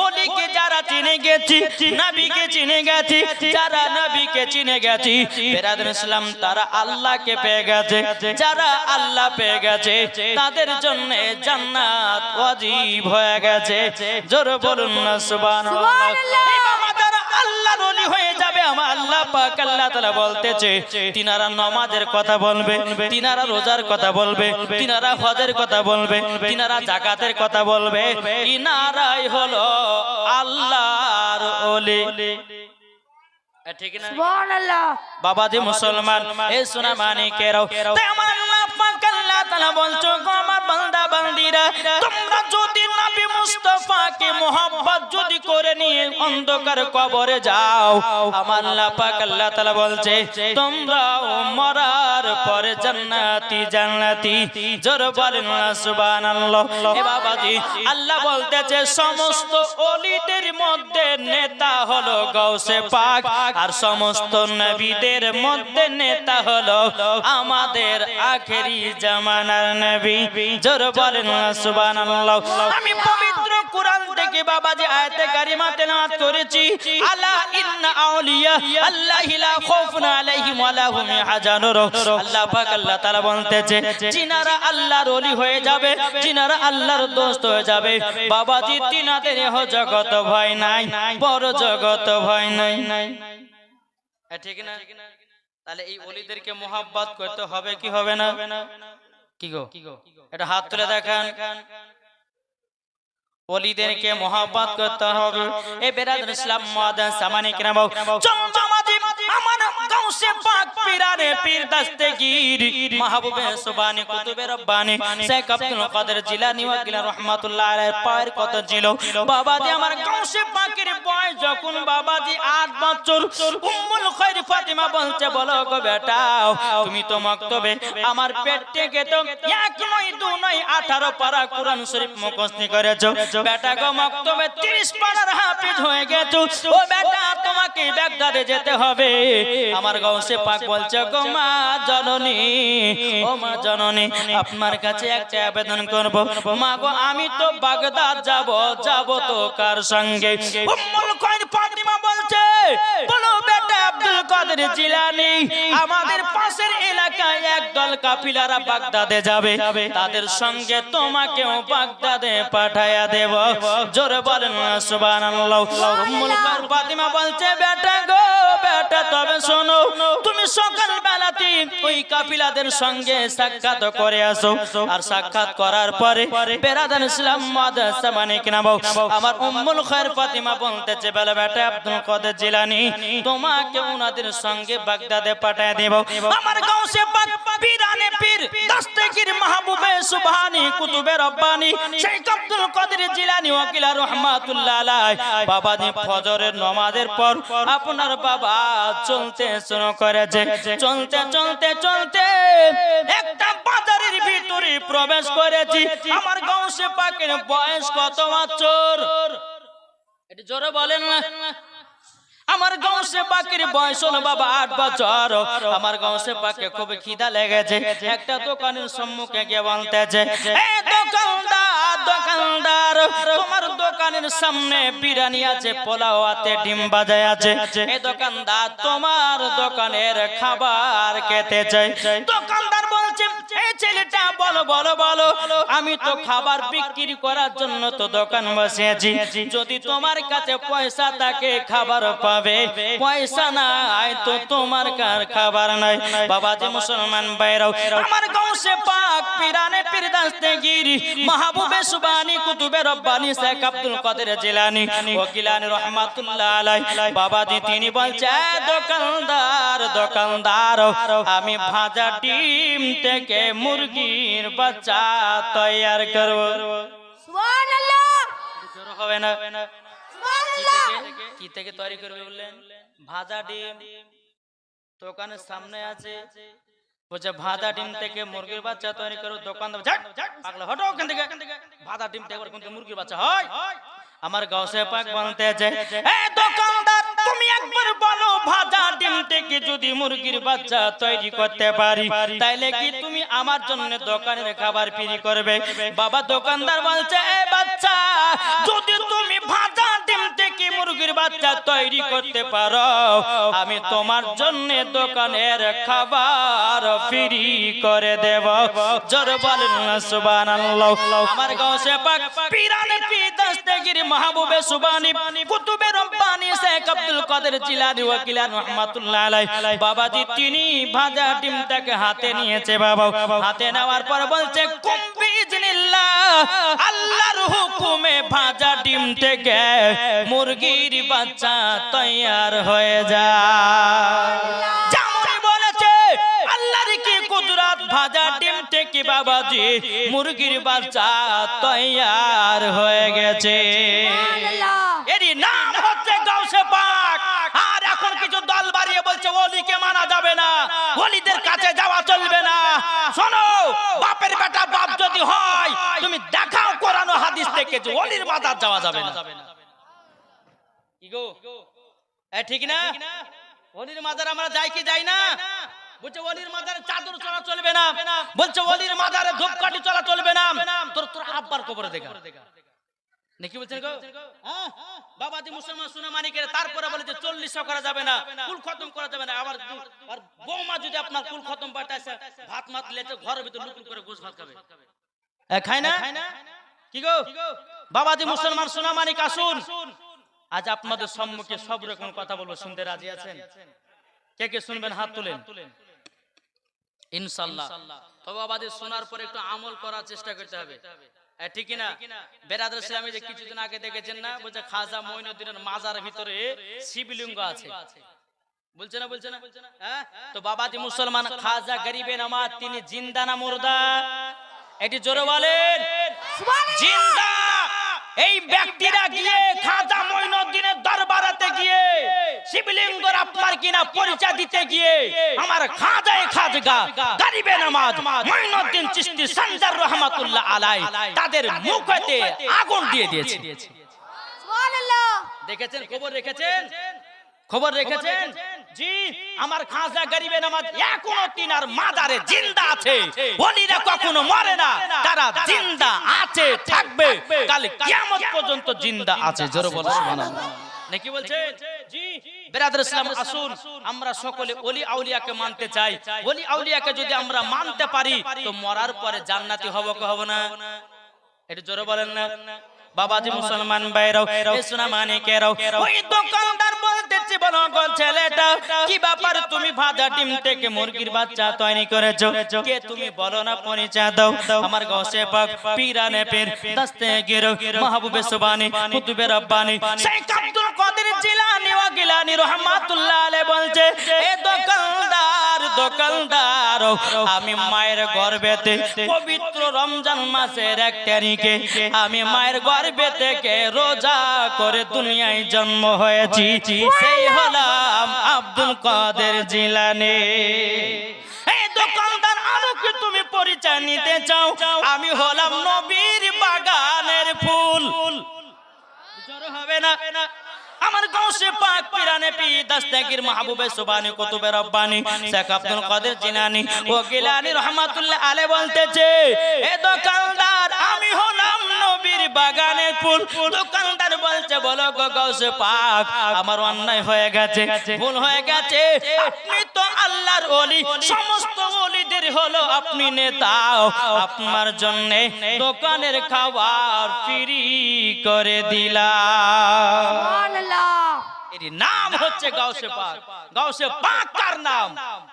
ওলিকে যারা চিনে গেছি, নবীকে চিনে গেছি, যারা নবীকে চিনে গেছি বেরাদর ইসলাম তারা আল্লাহকে পেয়ে গেছে। যারা আল্লাহ পেয়ে গেছে তাদের জন্য জান্নাত ওয়াজিব হয়ে গেছে। জোরে বলুন না সুবহানাল্লাহ। আল্লাহর ওলি হয়ে যাবে আমার আল্লাহ পাক আল্লাহ তাআলা বলতেছে তিনারা নামাজের কথা বলবে, তিনারা রোজার কথা বলবে, তিনারা হজের কথা বলবে, তিনারা যাকাতের কথা বলবে, ইনারাই হলো আল্লাহর ওলি। ঠিক না সুবহানাল্লাহ? বাবাজি মুসলমান এই সোনা মানিকেরাও, তাই আমার আল্লাহ পাক আল্লাহ তাআলা বলছো গো আমার বান্দা বান্দিরা, তোমরা যদি নবী মুস্তাফাকে মোহাব্বত যদি করে নিয়ে অন্ধকার কবরে যাও, আমার আল্লাহ পাক আল্লাহ তাআলা বলছে তোমরাও মরার পরে জান্নাতি জান্নাতি। জোরে বলেন না সুবহানাল্লাহ। এ বাবাজি আল্লাহ বলতেছে সমস্ত ওলিদের মধ্যে নেতা হলো গাউসে পাক, আর সমস্ত নবীদের মধ্যে নেতা হলো আমাদের আখেরি জামানার নবী। জোরে বলেন না সুবহানাল্লাহ। আমি পবিত্র কোরআন থেকে বাবাজি আয়াতে কারিমা তেলাওয়াত করেছি, আলা ইন্না আউলিয়া আল্লাহি লা খাউফুন আলাইহিম ওয়া লা হুম ইয়াহজানুন। আল্লাহ পাক আল্লাহ তাআলা বলতেছে যিনারা আল্লাহর ওলি হয়ে যাবে, যিনারা আল্লাহর দোস্ত হয়ে যাবে, বাবাজি তিনাদের ইহ জগত ভয় নাই, পর জগত ভয় নাই। ঠিক না? তাহলে এই ওলিদেরকে মোহাব্বত করতে হবে কি হবে না? কি গো এটা হাত তুলে দেখান। ওলিদেরকে মোহাব্বত করতে হবে। এ বেরাদর ইসলাম মুআদ্দান সামানি কিরাম, চন্দ্রমাজি আমার গাউসে পাক পীরানে পীর দস্তগীর মাহবুবে সুবহানি কুতুবে রব্বানি শেখ আব্দুল কাদের জিলানী ওয়া গিলা রাহমাতুল্লাহ আলাইহি পায়ের কত ছিল। বাবাজি আমার গাউসে পাকের বয়স যখন বাবাজি 8 বছর, উম্মুল খায়র ফাতিমা বলছে বলো গো বেটা তুমি তো মক্তবে আমার পেট থেকে তো 1 নয় 2 নয় 18 পারা কোরআন শরীফ মুখস্থ করেছো। বেটা গো মক্তবে 30 পারার হাফেজ হয়ে গেছো। ও বেটা তোমাকে বাগদাদে যেতে হবে। আমার গাউসে পাক বলছে গো মা জননী, ও মা জননী আপনার কাছে একটা আবেদন করব। মা গো আমি তো বাগদাদ যাব তো কার সঙ্গে? উম্মুল খায়র ফাতিমা বলছে বলো বেটা আব্দুল কাদের জিলানী আমাদের পাশের এলাকায় একদল কাফিলারা বাগদাদে যাবে, তাদের সঙ্গে তোমাকেও বাগদাদে পাঠায়া দেব। জোরে বলেন সুবহানাল্লাহ। উম্মুল খায়র ফাতিমা বলছে বেটা গো বেটা তবে শোনো তুমি সকাল বেলাতে ওই কাফিলাদের সঙ্গে সাক্ষাৎ করে আসো, আর সাক্ষাৎ করার পরে বেরাদান ইসলাম মুআদ্দান সামানি কিরাম আমার উম্মুল খায়র ফাতিমা বলতেছে বলে বেটা আব্দুল কাদের জিলানী তোমাকে উনাদের সঙ্গে বাগদাদে পাঠিয়ে দেব। আমার গাউসে পাক পীরানে পীর দস্তগীর মাহবুবে সুবহানি কুতুবে রব্বানি শেখ আব্দুল কাদের জিলানী ওয়া গিলা রাহমাতুল্লাহ আলাইহি বাবাজি ফজরের নামাজের পর আপনার বাবা চলতে শুরু করেছে। চলতে চলতে চলতে একটা বাজারের ভিতরে প্রবেশ করেছি। আমার গাউসে পাকের বয়স কত বছর? এটা জোরে বলেন না। আমার গাউসে পাকের বয়স হলো বাবা 8 বছর। আমার গাউসে পাকে খুব খিদা লেগেছে। একটা দোকানের সম্মুখে গিয়ে বলতেছে এ দোকানদার দোকানদার তোমার দোকানের সামনে বিরিয়ানি আছে, পোলাও আছে, ডিম ভাজা আছে, এ দোকানদার তোমার দোকানের খাবার খেতে চাই। দোকানদার বলছে এই ছেলেটা বলো বলো বলো আমি তো খাবার বিক্রি করার জন্য তো দোকান বসিয়েছি, যদি তোমার কাছে পয়সা থাকে খাবার পাবে, পয়সা নাই তো তোমার কার খাবার নাই। বাবাজি মুসলমান ভাইরাও আমার গাউসে পাক পীরানে পীর দস্তগীর মাহবুবে সুবহানি কুতুবে রব্বানি শেখ আব্দুল কাদের জিলানী ও গিলানী রাহমাতুল্লাহ আলাইহি বাবাজি তিনি বলছে দোকানদার দোকানদার আমি ভাজা ডিম থেকে মুরগির বাচ্চা তৈয়ার করব। সুবহানাল্লাহ। জোরে হবে না? সুবহানাল্লাহ। কি থেকে তৈরি করবে বললেন? ভাজা ডিম দোকানের সামনে আছে, বলছে ভাজা ডিম থেকে মুরগির বাচ্চা তৈরি করো। দোকানদার পাগলা হটো ওখান থেকে, ভাজা ডিম থেকে কোন মুরগির বাচ্চা হয়? আমার গাউসে পাক বলতেছে এ দোকানদার তুমি একবার বলো ভাজা ডিম থেকে যদি মুরগির বাচ্চা তৈরি করতে পারি তাইলে কি তুমি আমার জন্য দোকানের খাবার ফ্রি করবে। বাবা দোকানদার বলছে, এ বাচ্চা, যদি তুমি ভাজা ডিম থেকে মুরগির বাচ্চা তৈরি করতে পারো, আমি তোমার জন্য দোকানের খাবার ফ্রি করে দেব। জোর বলেন না সুবহানাল্লাহ। আমার গাউসে পাক পীরানে পীর দস্তগীর মাহবুবে সুবহানি কুতুবে রব্বানি শেখ আব্দুল কাদের জিলানী ওয়াকিলান রাহমাতুল্লাহ আলাইহি বাবাজি তিনি ভাজা ডিমটাকে হাতে নিয়েছে। বাবা হাতে নেওয়ার পর বলছে, কুম বিইজনিল্লাহ, আল্লাহর হুকুমে ভাজা ডিম থেকে মুরগির বাচ্চা তৈয়ার হয়ে যায়। যেমন বলেছে আল্লাহর কি কুদরত, ভাজা ডিম থেকে বাবাজি মুরগির বাচ্চা তৈয়ার হয়ে গেছে। এরই নাম হচ্ছে গাউসে পাক। আর এখন কিছু দল বাড়িয়ে বলছে ওলিকে মানা যাবে না, ওলিদের কাছে যাওয়া চলবে না। শোনো, বাপের বেটা বাপ যদি হয়, তুমি দেখাও কোরআন ও হাদিস থেকে যে ওলির মাজার যাওয়া যাবে না। কি গো, এ ঠিক না? ওলির মাজার আমরা যাই কি যাই না? বলছে ওলির মাজারে চাদর চলা চলবে না, বলছে ওলির মাজারে ধূপকাঠি চলা চলবে না। তোর আব্বার কবরে দেখা নাকি বলছেন গো? হ্যাঁ, বাবাজি মুসলমান সোনা মানিকের তারপরে বলে যে 40 করা যাবে না, কুল খতম করা যাবে না। আবার আর বৌমা যদি আপনার কুল খতম পাঠাইছে, ভাত মাত লেতে ঘরের ভিতর লুকুন করে গোশ ভাত খাবে, খায় না? কি গো বাবাজি মুসলমান সোনা মানিক, আসুন আজ আপনাদের সম্মুখে সব রকম কথা বলবো, শুনতে রাজি আছেন? কে কে শুনবেন হাত তুলেন ইনশাআল্লাহ। তবে বাবাজি শোনার পরে একটু আমল করার চেষ্টা করতে হবে, ঠিক না? বেরাদর ইসলামী যে কিছুদিন আগে দেখেছেন না, বলছে খাজা মঈনুদ্দিনের মাজার ভিতরে শিবলিঙ্গ আছে, বলছে না? বলছে না? হ্যাঁ, তো বাবাজি মুসলমান খাজা গরিবে নামাজ তিনি জিন্দা না মুর্দা? এটি জোরে বলেন জিন্দা। এই ব্যক্তিরা গিয়ে খাজা মঈনুদ্দিনের দরবারেতে গিয়ে শিবলিঙ্গর আপনার কিনা পরিচয় দিতে গিয়ে আমার খাজায়ে খাজগা গরিবে নামাজ মঈনুদ্দিন চিশতি সঞ্জার রহমাতুল্লাহ আলাইহি তাদের মুখেতে আগুন দিয়ে দিয়েছে। সুবহানাল্লাহ। দেখেছেন, খবর রেখেছেন? খবর রেখেছেন? জি, আমার খাজা গরিবে নামাজ এখনো তিনার মাজারে জিন্দা আছে। ওলিরা কখনো মরে না, তারা জিন্দা আছে, থাকবে, কাল কিয়ামত পর্যন্ত জিন্দা আছে। জোরে বলো সুবহানাল্লাহ। নাকি বলছে? জি বেরাদর ইসলাম, আসুন আমরা সকলে ওলি আউলিয়াকে মানতে চাই। ওলি আউলিয়াকে যদি আমরা মানতে পারি তো মরার পরে জান্নাতি হব কি হব না? এটা জোরে বলেন না বাবাজি মুসলমান ভাইরাও, এই সোনা মানিকেরাও। ওই দোকানদার বলতেছে, বলো গো ছেলেটা, কি ব্যাপার তুমি ভাজা ডিম থেকে মুরগির বাচ্চা তৈরি করেছো? কে তুমি বলো না, পরিচয় দাও। আমার গাউসে পাক পীরানে পীর দস্তগীর মাহবুবে সুবহানি কুতুবে রব্বানি শেখ আব্দুল কাদের জিলানী ওয়া গিলানী রাহমাতুল্লাহ আলাইহি বলছে, এ দোকানদার, আমি মায়ের গর্ভেতে পবিত্র রমজান মাসের 1 তারিখে আমি মায়ের গর্ভে থেকে রোজা করে দুনিয়ায় জন্ম হয়েছি। সেই হলাম আব্দুল কাদের জিলানী। এই দোকানদার, আমাকে তুমি পরিচয় নিতে চাও? আমি হলাম নবীর বাগানের ফুল। জোরে হবে না? আমার গাউসে পাক পীরানে পীর দস্তগীর মাহবুবে সুবহানি কুতুবে রব্বানি শেখ আব্দুল কাদের জিলানী ও গিলানী রাহমাতুল্লাহ আলাইহি বলতেছে, এ দোকানদার, আমি হলাম নবীর বাগানের ফুল। দোকানদার বলছে, বলো গো গাউসে পাক, আমার অন্যায় হয়ে গেছে, ভুল হয়ে গেছে। আপনি তো আল্লাহর ওলি, সমস্ত ওলিদের হলো আপনি নেতা, আপনার জন্য দোকানের খাবার ফ্রি করে দিলাম। এর নাম হচ্ছে গাউসে পাক। গাউসে পাক কার নাম?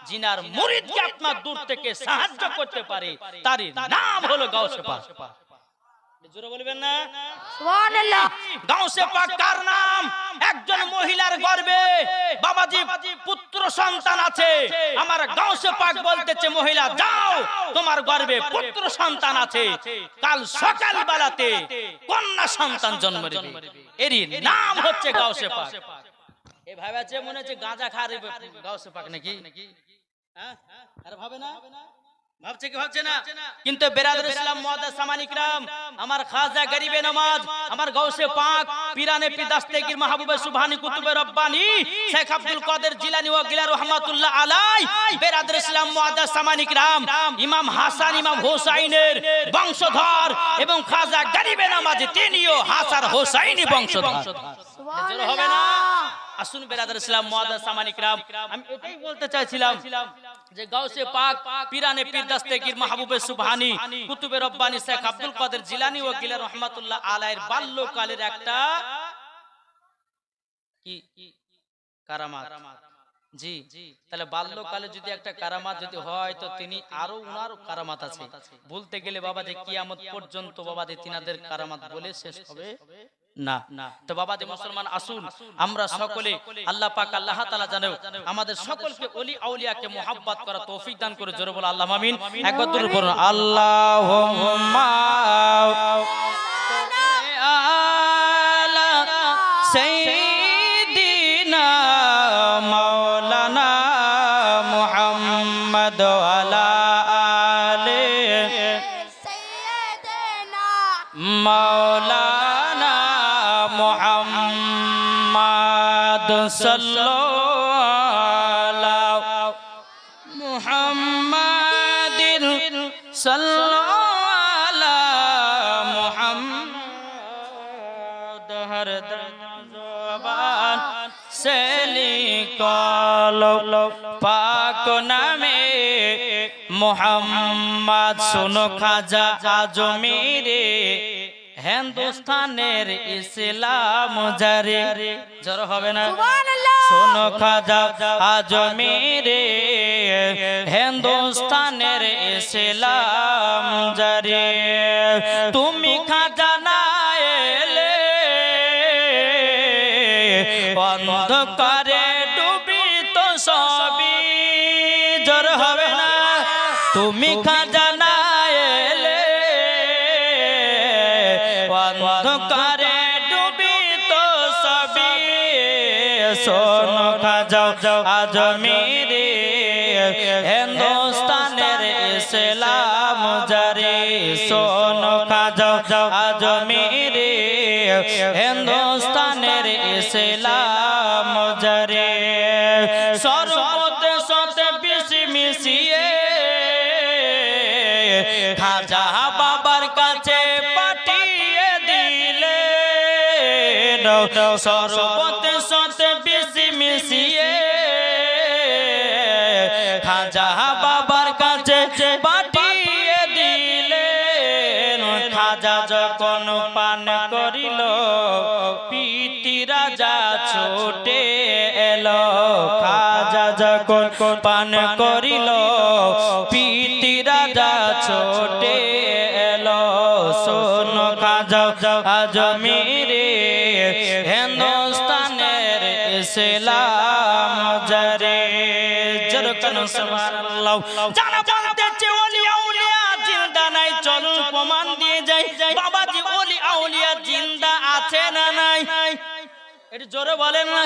জিনার মুরিদকে আপনার দূর থেকে সাহায্য করতে পারে, তার নাম হলো গাউসে পাক। জোরে বলবেন না সুবহানাল্লাহ। গাউসে পাক কার নাম? একজন মহিলার গর্ভে বাবাজি পুত্র সন্তান আছে। আমার গাউসে পাক বলতেছে, মহিলা যাও, তোমার গর্ভে পুত্র সন্তান আছে, কাল সকাল বেলাতে কন্যা সন্তান জন্ম নেবে। এরই নাম হচ্ছে গাউসে পাক। এই ভাবে আছে মনে হচ্ছে গাঁজা খায় গাউসে পাক নাকি? হ্যাঁ, আর ভাবে না? ভাবছে কি ভাবছে না? কিন্তু বেরাদর ইসলাম মুআদ্দাস সামানি কিরাম, আমার খাজা গরিবে নমাজ, আমার গাউসে পাক পীরানে পীর দাস্তেগীর মাহবুবে সুবহানী কুতুবে রব্বানী শেখ আব্দুল কাদের জিলানী ওয়া গিলা রাহমাতুল্লাহ আলাইহি, বেরাদর ইসলাম মুআদ্দাস সামানি কিরাম ইমাম হাসান ইমাম হোসাইনের বংশধর এবং খাজা গরিবে নমাজ তিনিও হাসান হোসাইনি বংশধর। সুবহানাল্লাহ হবে না? আসুন বেরাদর ইসলাম মুআদ্দাস সামানি কিরাম, আমি এটাই বলতে চাইছিলাম যে গাউসে পাক পীরানে পীর দাস্তেগীর মাহবুবে সুবহানী কুতুবে রব্বানী শেখ আব্দুল কাদের জিলানী ওয়া গিলা রাহমাতুল্লাহ আলাইহির বাল্যকালের একটা কি কারামাত। জি, তাহলে বাল্যকালে যদি একটা কারামাত যদি হয় তো তিনি আরো উনার কারামাত আছে। বলতে গেলে বাবা যে কিয়ামত পর্যন্ত বাবা যে তিনাদের কারামাত বলে শেষ হবে না। তো বাবা যে মুসলমান আসুন আমরা সকলে আল্লাহ পাক আল্লাহ তাআলা জানো আমাদের সকলকে ওলি আউলিয়াকে মুহাব্বত করা তৌফিক দান করে। জোরে বলো আল্লাহুম্মা আমিন। একবার দুরূদ পড়ুন, আল্লাহুম্মা আলা সাইয়্যিদিনা মাওলানা মুহাম্মদ আলা আলি সাইয়্যিদিনা মাওলানা মুহাম্মদ সাল্লাল্লাহু মুহাম্মাদিন সাল্লাল্লাহু মুহাম্মদ হর জবান সে লিখলো পাক নামে মুহাম্মদ। সুনো খাজা আজমিরে হিন্দুস্তানের ইসলাম জারি, জোর হবে না? শোনো খাজা আজমিরে হিন্দুস্তানের ইসলাম জারি, তুমি খাজা না এলে অন্ধকারে ডুবি তো সবই, জোর হবে না? তুমি খাজা না এলে অন্ধকারে ডুবি তো সবই। শোনো খাজা আজমিরে হিন্দুস্তানের ইসলাম জারি, শোনো খাজা আজমিরে হিন্দুস্তানের ইসলাম জারি। সর্বতে সতে বিশি মিশিয়ে খাজা বাবার কাছে পাঠিয়ে দিলে, সর্বতে সতে বিশি মিশিয়ে খাজা বাবার কাছে পাঠিয়ে দিলেন। খাজা যখন পান করিল পিতি রাজা ছুটে এলো, খাজা যখন পান করিল পিতি রাজা ছুটে এলো। শোনো খাজা আজমিরে হিন্দুস্তানের ইসলাম জারি, জরকান সুবহানাল্লাহ। যারা বলতেছে ওলি আউলিয়া জিন্দা নাই, চলুন প্রমাণ দিয়ে যাই বাবাজি ওলি আউলিয়া জিন্দা আছে না নাই? একটু জোরে বলেন না।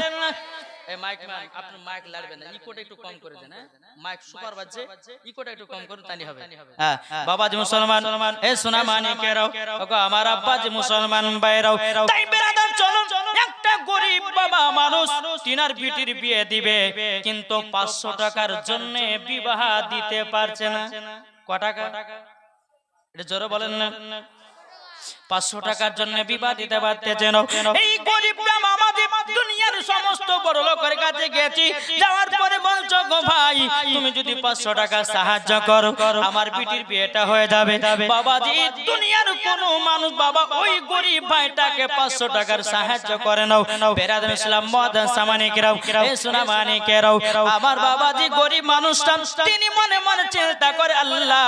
এই মাইক ম্যান আপনি মাইক লাড়বেন না, ইকোটা একটু কম করে দেন। মাইক সুপার বাজছে, ইকোটা একটু কম করুন তাহলে হবে। হ্যাঁ বাবাজি মুসলমান এ সোনা মানিকেরাও ওগো আমার আব্বাজি মুসলমান ভাইরাও, তাই বেরাদার চলুন একটা গরিব বাবা মানুষ তিনার বিটির বিয়ে দিবে কিন্তু 500 টাকার জন্য বিবাহ দিতে পারছে না। ক টাকা? এটা জোরে বলেন না। 500 টাকার জন্য বিবাহ দিতে পারতেছেন। এই গরিবরা মামাজি দুনিয়ার সমস্ত বড় লোকের কাছে গেছি, যাওয়ার পরে বলছো গো ভাই তুমি যদি 500 টাকা সাহায্য করো আমার বিটির বিয়েটা হয়ে যাবে। বাবাজি দুনিয়ার কোন মানুষ বাবা ওই গরিব ভাইটাকে 500 টাকার সাহায্য করে নাও। বেরাদর ইসলাম মুআদ্দাস সামানি কিরাম এ সোনা মানিকেরাও, আমার বাবাজি গরিব মানুষটা তিনি মনে মনে চিন্তা করে আল্লাহ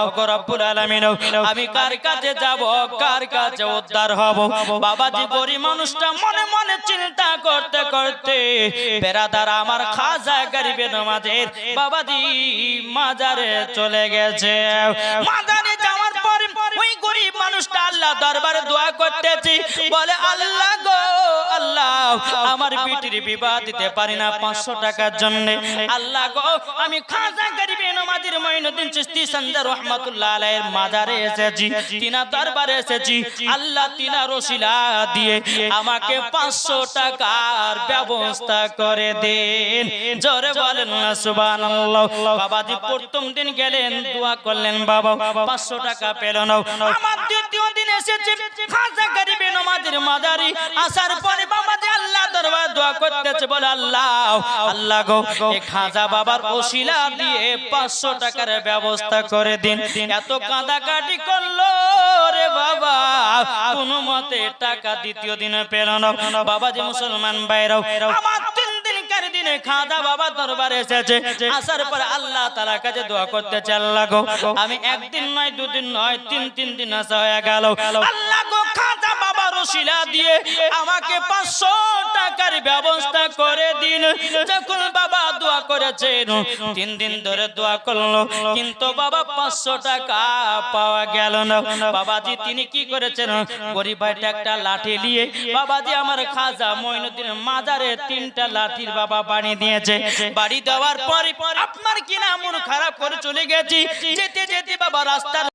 ওগো রব্বুল আলামিন আমি কার কাছে যাব, কার কাছে উদ্ধার হব? বাবাজি গরিব মানুষটা মনে মনে চিন্তা করতে করতে বেরাদার আমার খাজা গরিবে নমাজের বাবাজি মাজারে চলে গেছে। মাজারে যাওয়ার পর ওই গরিব মানুষটা আল্লাহ দরবারে দোয়া করতেছি, বলে আল্লাহ গো আল্লাহ, আমার বিটির বিবাহ দিতে পারি না 500 টাকার জন্য। আল্লাহ গো, আমি খাজা গরিবে নমাজের মঈনুদ্দিন চিশতি সঞ্জয় রহমাতুল্লাহ আলাইহির মাজারে এসেছি, তিনার দরবারে এসেছি। আল্লাহ তিনার ওসিলা দিয়ে আমাকে 500 টাকার ব্যবস্থা করে দেন। জোরে বলেন না সুবহানাল্লাহ। বাবাজি প্রথম দিন গেলেন, দোয়া করলেন, বাবা 500 টাকা পেল না। আমার দ্বিতীয় দিন এসেছে খাজা গরিবে নমাজের মাজারে, আসার পরে বাবাজি আল্লাহ দরবারে দোয়া করতেছে, বলে আল্লাহ আল্লাহ গো, এই খাজা বাবার ওসিলা দিয়ে 500 টাকার ব্যবস্থা করে দিন। এত কাঁদাকাটি করলো রে বাবা, কোনো মতে টাকা দ্বিতীয় দিনে পেল না। বাবাজি মুসলমান ভাইরাও, আমার 3 দিনকার দিনে খাজা বাবা দরবারে এসেছে। আসার পরে আল্লাহ তাআলার কাছে দোয়া করতেছে, আল্লাহ গো, আমি একদিন নয়, দুদিন নয়, 3 দিন আসা হয়ে গেল। আল্লাহ গো, খাজা বাবার ওসিলা দিয়ে আমাকে 500 টাকার ব্যবস্থা করে দিন। যখন বাবা দোয়া করেছেন, 3 দিন ধরে দোয়া করলো, কিন্তু বাবা 500 টাকা পাওয়া গেল না। বাবাজি তিনি কি করেছেন, গরিব ভাইটা একটা লাঠি নিয়ে বাবাজি আমার খাজা মঈনুদ্দিন মাজারে 3টা লাঠির বাবা বাড়ি দিয়েছে। বাড়ি দেওয়ার পরে আপনার কিনা মন খারাপ করে চলে গেছি। যেতে যেতে বাবা রাস্তার